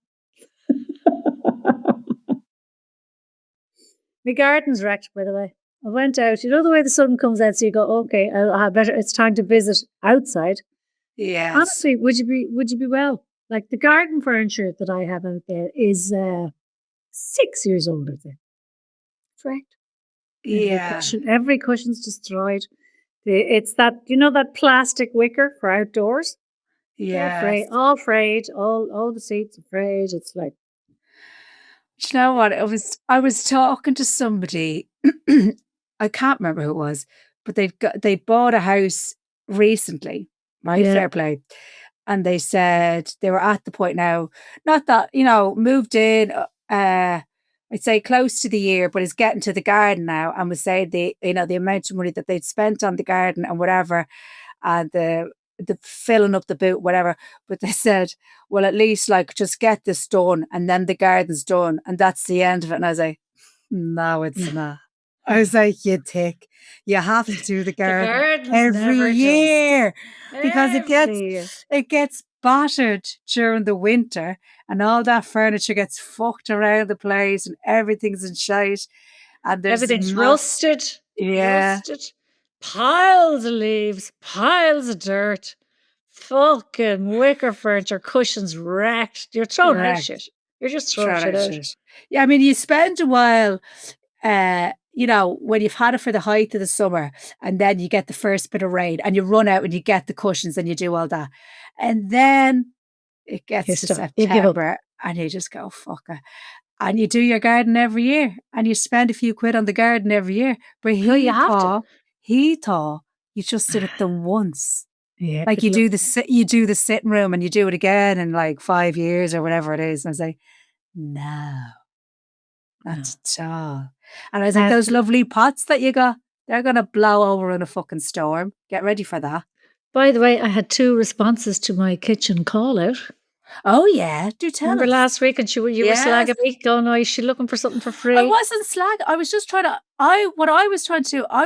S2: My garden's wrecked, by the way. I went out. You know the way the sun comes out, so you go, okay, it's time to visit outside.
S1: Yes.
S2: Honestly, would you be well? Like the garden furniture that I have out there is 6 years old, I think. Wrecked.
S1: Yeah.
S2: Every cushion's destroyed. It's that, that plastic wicker for outdoors.
S1: Yeah.
S2: All frayed. All the seats are frayed. It's like.
S1: Do you know what? I was talking to somebody. I can't remember who it was, but they bought a house recently, right?
S2: Yeah.
S1: Fair play. And they said they were at the point now, not that, moved in, I'd say close to the year, but is getting to the garden now, and was saying the amount of money that they'd spent on the garden and whatever, and the filling up the boot, whatever. But they said, well, at least like just get this done and then the garden's done and that's the end of it. And I was like, no, it's not. I was like, you tick. You have to do the garden every year because it gets battered during the winter and all that furniture gets fucked around the place and everything's in shite and
S2: everything's rusted.
S1: Yeah.
S2: Rusted. Piles of leaves, piles of dirt, fucking wicker furniture, cushions wrecked. You're throwing out shit. You're just throwing shit out.
S1: Yeah, I mean, you spend a while, when you've had it for the height of the summer and then you get the first bit of rain and you run out and you get the cushions and you do all that. And then it gets to September and you just go, fuck it. And you do your garden every year and you spend a few quid on the garden every year. But he thought you just did it the once.
S2: Yeah.
S1: Like you do the sitting room and you do it again in like 5 years or whatever it is. And I was like, no, not at all. And I was like, those lovely pots that you got, they're going to blow over in a fucking storm. Get ready for that.
S2: By the way, I had 2 responses to my kitchen call out.
S1: Oh yeah, do tell
S2: Remember
S1: us.
S2: last week and you were slagging me, going, "Oh, is she looking for something for free?"
S1: I wasn't slagging. I was just trying to. I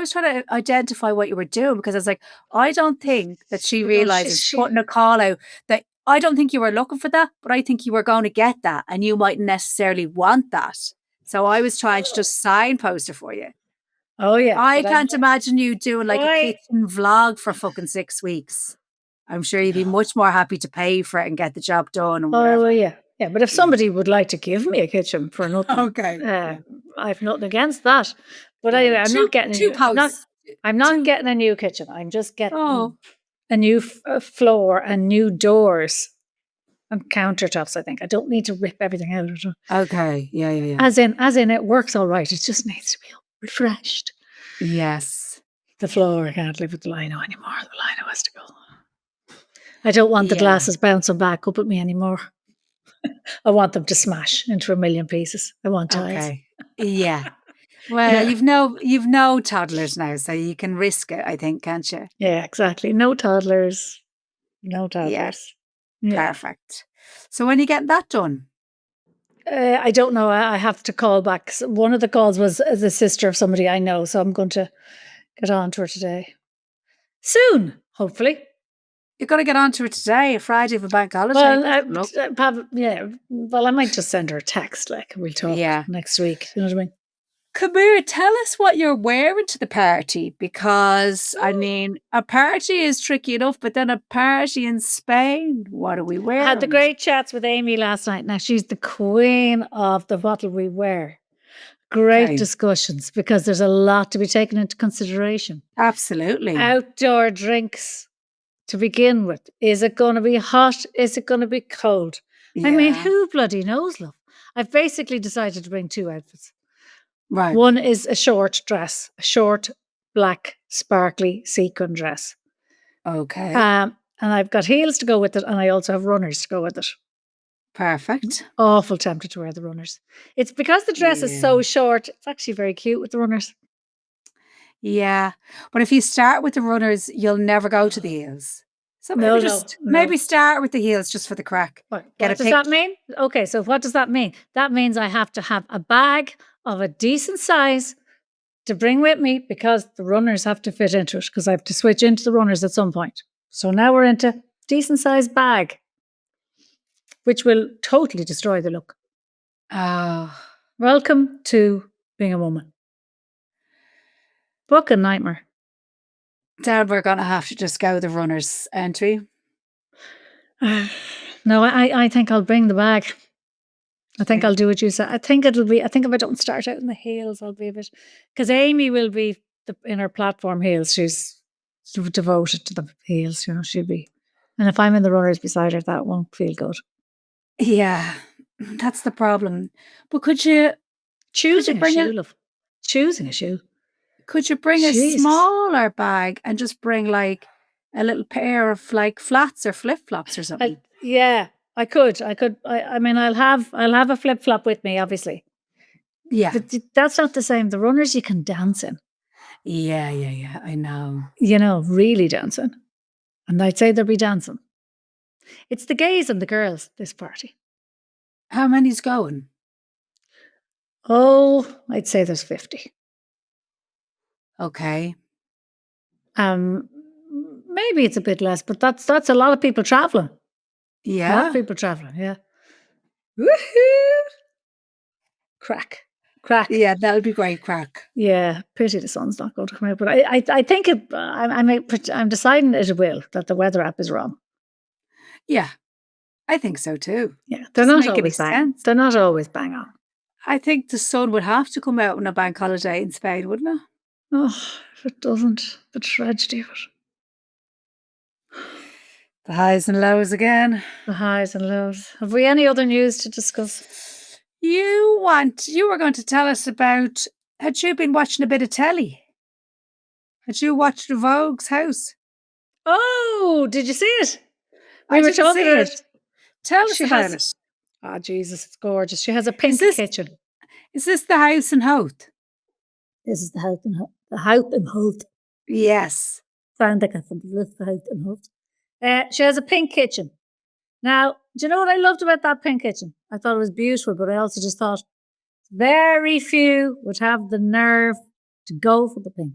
S1: was trying to identify what you were doing because I was like, I don't think that she realizes putting a call out that I don't think you were looking for that, but I think you were going to get that, and you mightn't necessarily want that. So I was trying to just signpost it for you.
S2: Oh yeah,
S1: I can't imagine you doing like a kitchen vlog for fucking 6 weeks. I'm sure you'd be much more happy to pay for it and get the job done and whatever.
S2: Oh, yeah. Yeah, but if somebody would like to give me a kitchen for nothing,
S1: okay,
S2: I've nothing against that. But anyway, I'm not getting I'm not getting a new kitchen. I'm just getting a new floor and new doors and countertops. I think I don't need to rip everything out.
S1: Okay, yeah.
S2: As in, it works all right. It just needs to be refreshed.
S1: Yes.
S2: The floor, I can't live with the lino anymore. The lino has to go. I don't want the glasses bouncing back up at me anymore. I want them to smash into a million pieces. I want tiles.
S1: Okay. Yeah. Well, you've no toddlers now, so you can risk it, I think, can't you?
S2: Yeah, exactly. No toddlers.
S1: Yes. Yeah. Perfect. So when are you getting that done?
S2: I don't know. I have to call back. One of the calls was the sister of somebody I know, so I'm going to get on to her today. Soon, hopefully.
S1: You've got to get on to her today, Friday for bank holiday.
S2: Well, I might just send her a text, like, we'll talk next week. You know what I mean?
S1: Come here, tell us what you're wearing to the party, because, I mean, a party is tricky enough, but then a party in Spain, what are we wearing?
S2: I had the great chats with Amy last night. Now, she's the queen of the what will we wear. Great discussions, because there's a lot to be taken into consideration.
S1: Absolutely.
S2: Outdoor drinks to begin with. Is it going to be hot? Is it going to be cold? Yeah. I mean, who bloody knows, love? I've basically decided to bring 2 outfits.
S1: Right.
S2: One is a short dress, a short black sparkly sequin dress.
S1: Okay.
S2: And I've got heels to go with it, and I also have runners to go with it.
S1: Perfect.
S2: Awful tempted to wear the runners. It's because the dress is so short. It's actually very cute with the runners.
S1: Yeah. But if you start with the runners, you'll never go to the heels. So maybe maybe start with the heels just for the crack.
S2: What does that mean? Okay, so what does that mean? That means I have to have a bag of a decent size to bring with me because the runners have to fit into it because I have to switch into the runners at some point. So now we're into decent sized bag, which will totally destroy the look. Welcome to being a woman. Fucking nightmare.
S1: Dad, we're going to have to just go the runners entry.
S2: No, I think I'll bring the bag. I think I'll do what you said. I think if I don't start out in the heels, I'll be a bit, because Amy will be in her platform heels. She's devoted to the heels, she'll be. And if I'm in the runners beside her, that won't feel good.
S1: Yeah, that's the problem. But could you
S2: choosing a shoe, love? Choosing a shoe.
S1: Could you bring a smaller bag and just bring like a little pair of like flats or flip-flops or something?
S2: Yeah, I could. I mean, I'll have a flip-flop with me, obviously.
S1: Yeah.
S2: But that's not the same. The runners you can dance in.
S1: Yeah, I know.
S2: Really dancing. And I'd say they'll be dancing. It's the gays and the girls, this party.
S1: How many's going?
S2: Oh, I'd say there's 50.
S1: Okay.
S2: Maybe it's a bit less, but that's a lot of people traveling.
S1: Yeah.
S2: A lot of people traveling, yeah. Woohoo! Crack.
S1: Yeah, that would be great crack.
S2: Yeah, pity the sun's not going to come out, but I think I'm deciding it will, that the weather app is wrong.
S1: Yeah, I think so too.
S2: Yeah, they're not always bang. They're not always bang on.
S1: I think the sun would have to come out on a bank holiday in Spain, wouldn't it?
S2: Oh, if it doesn't, the tragedy of it.
S1: The highs and lows again.
S2: The highs and lows. Have we any other news to discuss?
S1: You were going to tell us about, had you been watching a bit of telly? Had you watched Vogue's House?
S2: Oh, did you see it? We were talking about it.
S1: Tell us about it.
S2: Oh, Jesus, it's gorgeous. She has a pink kitchen.
S1: Is this the house in Hoth?
S2: This is the house in Hoth. The house in Hoth.
S1: Yes.
S2: Sound like the house in Hoth. She has a pink kitchen. Now, do you know what I loved about that pink kitchen? I thought it was beautiful, but I also just thought very few would have the nerve to go for the pink.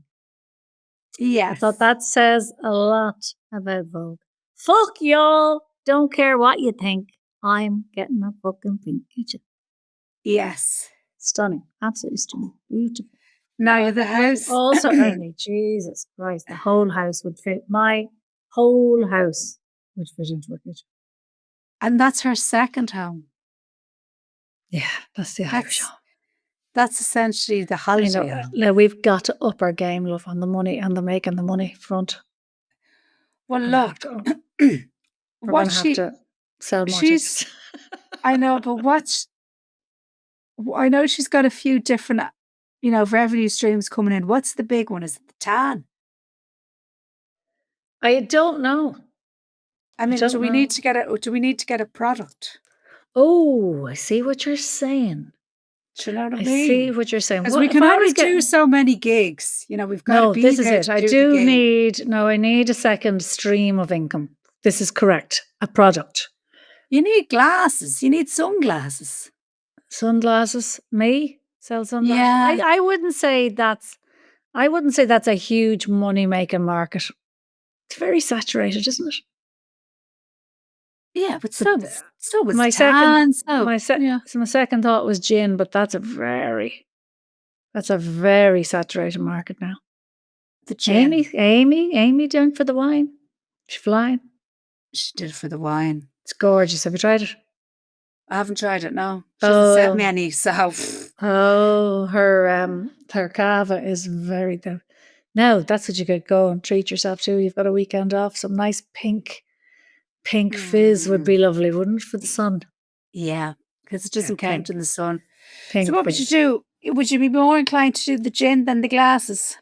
S1: Yes.
S2: I thought that says a lot about Vogue. Fuck y'all. Don't care what you think. I'm getting a fucking pink kitchen.
S1: Yes.
S2: Stunning. Absolutely stunning. Beautiful.
S1: Now the house.
S2: Also, Amy, Jesus Christ, the whole house would fit. My whole house would fit into her kitchen.
S1: And that's her second home.
S2: Yeah, that's the Irish home.
S1: That's essentially the holiday home.
S2: Now we've got to up our game, love, on the money and the making the money front.
S1: Well, look,
S2: we're going to have to sell more tickets.
S1: I know, but I know she's got a few different, revenue streams coming in. What's the big one? Is it the tan?
S2: I don't know.
S1: I mean, do we need to get a product?
S2: Oh, I see what you're saying.
S1: Do you know what I mean?
S2: I see what you're saying.
S1: Because we can only do so many gigs. We've got to be
S2: this is it. I need a second stream of income. This is correct. A product.
S1: You need glasses. You need sunglasses.
S2: Sunglasses? Me? Sell sunglasses?
S1: Yeah.
S2: I wouldn't say that's a huge money-making market. It's very saturated, isn't it?
S1: Yeah, but so was
S2: my
S1: tan.
S2: My second thought was gin, but that's a very saturated market now.
S1: The gin.
S2: Amy doing for the wine. She's flying.
S1: She did it for the wine.
S2: It's gorgeous. Have you tried it?
S1: I haven't tried it, no. She hasn't sent me any, so.
S2: Oh, her cava is very good. No, that's what you could go and treat yourself to. You've got a weekend off. Some nice pink fizz would be lovely, wouldn't it, for the sun?
S1: Yeah, because it doesn't count in the sun.
S2: Pink
S1: so what would you do? Would you be more inclined to do the gin than the glasses?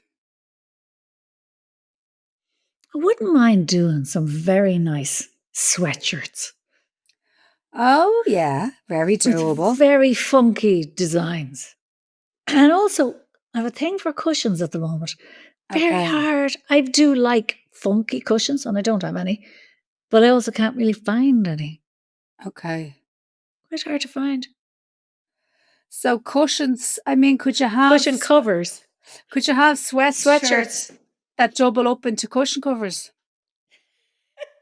S2: I wouldn't mind doing some very nice sweatshirts.
S1: Oh, yeah. Very doable.
S2: With very funky designs. And also, I have a thing for cushions at the moment. Very hard. I do like funky cushions, and I don't have any. But I also can't really find any.
S1: Okay.
S2: Quite hard to find.
S1: So cushions, I mean, could you have
S2: Cushion covers.
S1: Could you have sweatshirts that double up into cushion covers?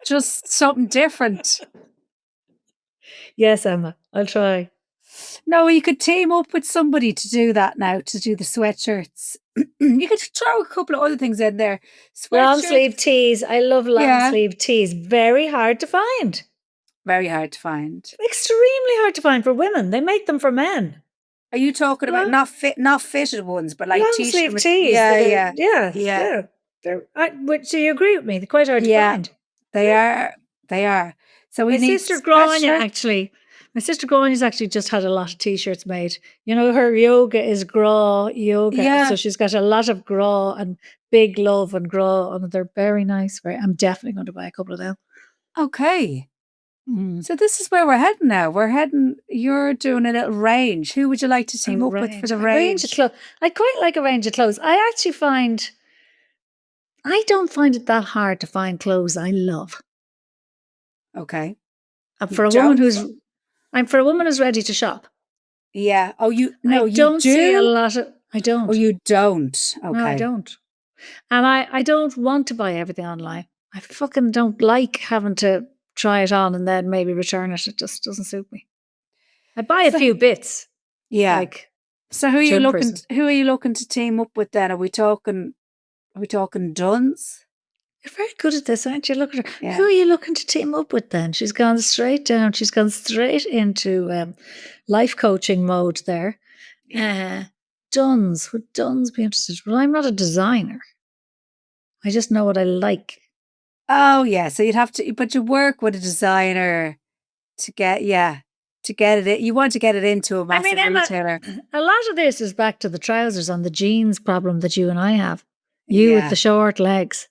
S1: Just something different.
S2: Yes, Emma, I'll try.
S1: No, you could team up with somebody to do that now, to do the sweatshirts. You could throw a couple of other things in there.
S2: Long
S1: Sweatshirts.
S2: sleeve tees. I love long
S1: Yeah.
S2: sleeve tees. Very hard to find.
S1: Very hard to find.
S2: Extremely hard to find for women. They make them for men.
S1: Are you talking about not fitted ones, but like
S2: long
S1: t-shirt
S2: sleeve tees?
S1: Yeah.
S2: Do you agree with me? They're quite hard to find.
S1: They are. So
S2: my sister Grania has actually just had a lot of t-shirts made. You know, her yoga is gra yoga.
S1: Yeah.
S2: So she's got a lot of gra and big love and gra, and they're very nice. I'm definitely going to buy a couple of them.
S1: Okay. So this is where we're heading now. You're doing a little range. Who would you like to team up with for the range?
S2: Of clothes. I quite like a range of clothes. I don't find it that hard to find clothes I love.
S1: Okay.
S2: I'm for a woman who's ready to shop.
S1: Yeah. Oh, you
S2: don't
S1: do?
S2: See a lot of. I don't.
S1: Oh, you don't. Okay.
S2: No, I don't. And I don't want to buy everything online. I fucking don't like having to try it on and then maybe return it. It just doesn't suit me. I buy a few bits.
S1: Yeah.
S2: Like,
S1: so who are you looking to team up with then? Are we talking Duns?
S2: You're very good at this, aren't you? Look at her. Yeah. Who are you looking to team up with then? She's gone straight down. She's gone straight into life coaching mode there. Yeah. Duns. Would Duns be interested? Well, I'm not a designer. I just know what I like.
S1: Oh, yeah. So you'd have to, but you work with a designer to get it. You want to get it into a massive retailer.
S2: A lot of this is back to the trousers and the jeans problem that you and I have. You with the short legs.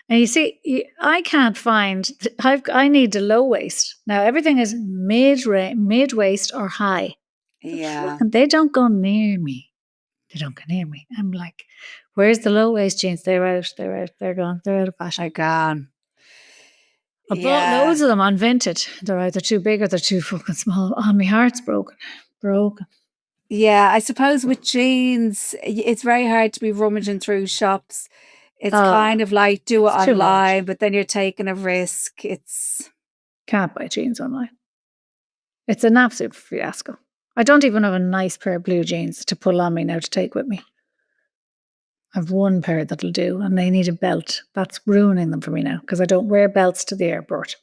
S2: And you see, I can't find, I need a low waist. Now, everything is mid-waist or high.
S1: Yeah.
S2: And they don't go near me. I'm like, where's the low waist jeans? They're out. They're gone. They're out of fashion.
S1: They're gone.
S2: I bought loads of them on Vinted. They're either too big or they're too fucking small. Oh, my heart's broken.
S1: Yeah, I suppose with jeans, it's very hard to be rummaging through shops. It's kind of like do it online, but then you're taking a risk.
S2: Can't buy jeans online. It's an absolute fiasco. I don't even have a nice pair of blue jeans to pull on me now to take with me. I've one pair that'll do, and they need a belt. That's ruining them for me now because I don't wear belts to the airport.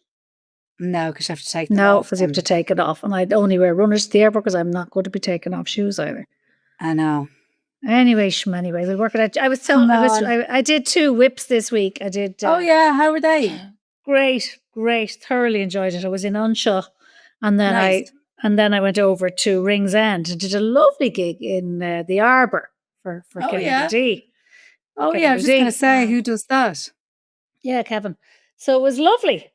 S1: No, because you have to take them off.
S2: No, because you have to take it off. And I'd only wear runners to the airport because I'm not going to be taking off shoes either.
S1: I know.
S2: Anyway, we'll work it out. I did 2 whips this week. I did.
S1: Oh yeah, how were they?
S2: Great. Thoroughly enjoyed it. I was in Unshaw, and then I went over to Rings End and did a lovely gig in the Arbour for Kevin D.
S1: Oh yeah, I was just going to say, who does that?
S2: Yeah, Kevin. So it was lovely.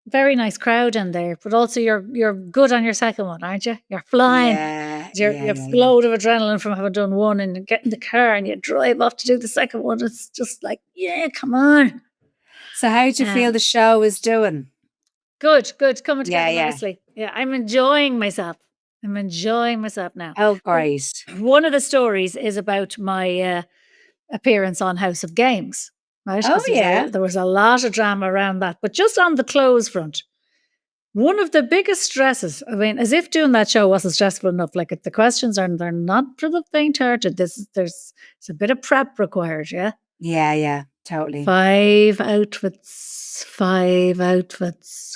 S2: Very nice crowd in there, but also you're good on your second one, aren't you? You're flying. You're a load of adrenaline from having done one, and you get in the car and you drive off to do the second one. It's just like, yeah, come on.
S1: So how do you feel the show is doing?
S2: Good. Coming together nicely. Yeah, I'm enjoying myself. Now.
S1: Oh, great.
S2: One of the stories is about my appearance on House of Games. Right?
S1: Oh, yeah.
S2: There was a lot of drama around that. But just on the clothes front, one of the biggest stresses, I mean, as if doing that show wasn't stressful enough, like the questions they're not for the faint-hearted. There's a bit of prep required, yeah?
S1: Yeah, totally.
S2: 5 outfits,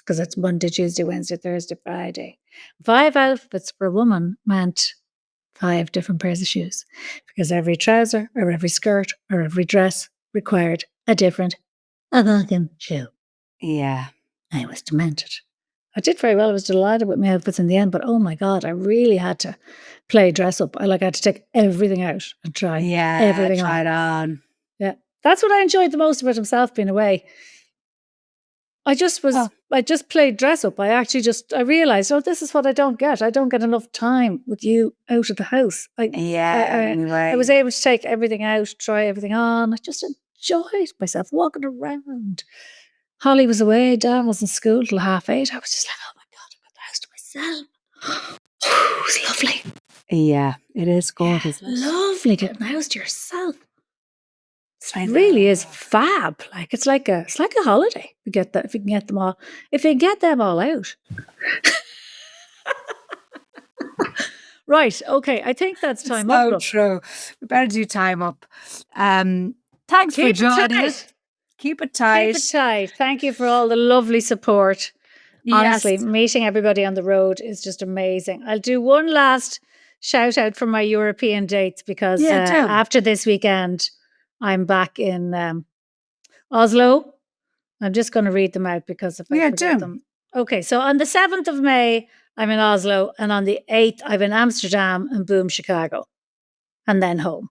S2: because it's Monday, Tuesday, Wednesday, Thursday, Friday. 5 outfits for a woman meant 5 different pairs of shoes, because every trouser or every skirt or every dress required a different fucking shoe.
S1: Yeah.
S2: I was demented. I did very well. I was delighted with my outfits in the end, but oh my God, I really had to play dress up. I had to take everything out and try everything on.
S1: Try it on.
S2: Yeah. That's what I enjoyed the most about himself being away. I just played dress up. I realized, this is what I don't get. I don't get enough time with you out of the house.
S1: Anyway.
S2: I was able to take everything out, try everything on. I just enjoyed myself walking around. Holly was away. Dan was in school till 8:30. I was just like, oh my God, I've got the house to myself. It's lovely.
S1: Yeah, it is good, isn't it?
S2: Lovely getting the house to yourself. It really is fab. Like it's like a holiday. If you can get them all out. Right. Okay. I think that's time up.
S1: So true. We better do time up. Thanks for joining us. Keep it tight.
S2: Keep it tight. Thank you for all the lovely support. Honestly,
S1: Yes.
S2: meeting everybody on the road is just amazing. I'll do one last shout out for my European dates because after this weekend, I'm back in Oslo. I'm just going to read them out because if I forget them. Okay, so on the 7th of May, I'm in Oslo, and on the 8th, I'm in Amsterdam and boom, Chicago, and then home.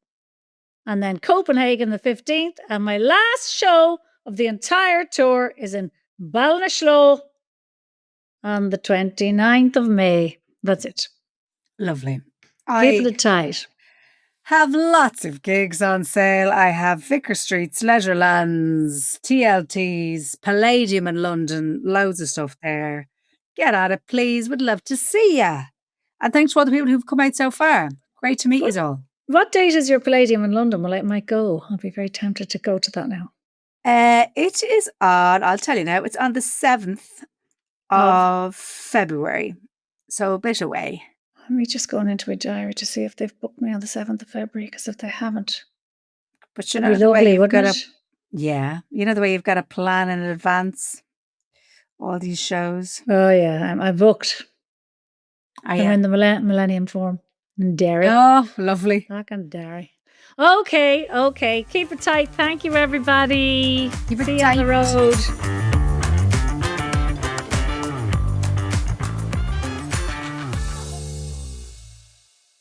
S2: And then Copenhagen the 15th, and my last show of the entire tour is in Ballinasloe on the 29th of May. That's it.
S1: Lovely.
S2: Keep it tight.
S1: Have lots of gigs on sale. I have Vicar Streets, Leisurelands, TLTs, Palladium in London, loads of stuff there. Get at it, please. Would love to see ya. And thanks to all the people who've come out so far. Great to meet you all.
S2: What date is your Palladium in London? Well, I might go. I'll be very tempted to go to that now.
S1: It is on, I'll tell you now, it's on the 7th of February. So a bit away.
S2: I'm just going into a diary to see if they've booked me on the 7th of February, because if they haven't,
S1: but you know the way you've got to, you know the way you've got to plan in advance all these shows.
S2: Oh yeah, I'm booked. I'm in the Millennium Forum in Derry.
S1: Oh, lovely.
S2: Back in Derry. Okay. Keep it tight. Thank you, everybody.
S1: Keep it
S2: tight on the road.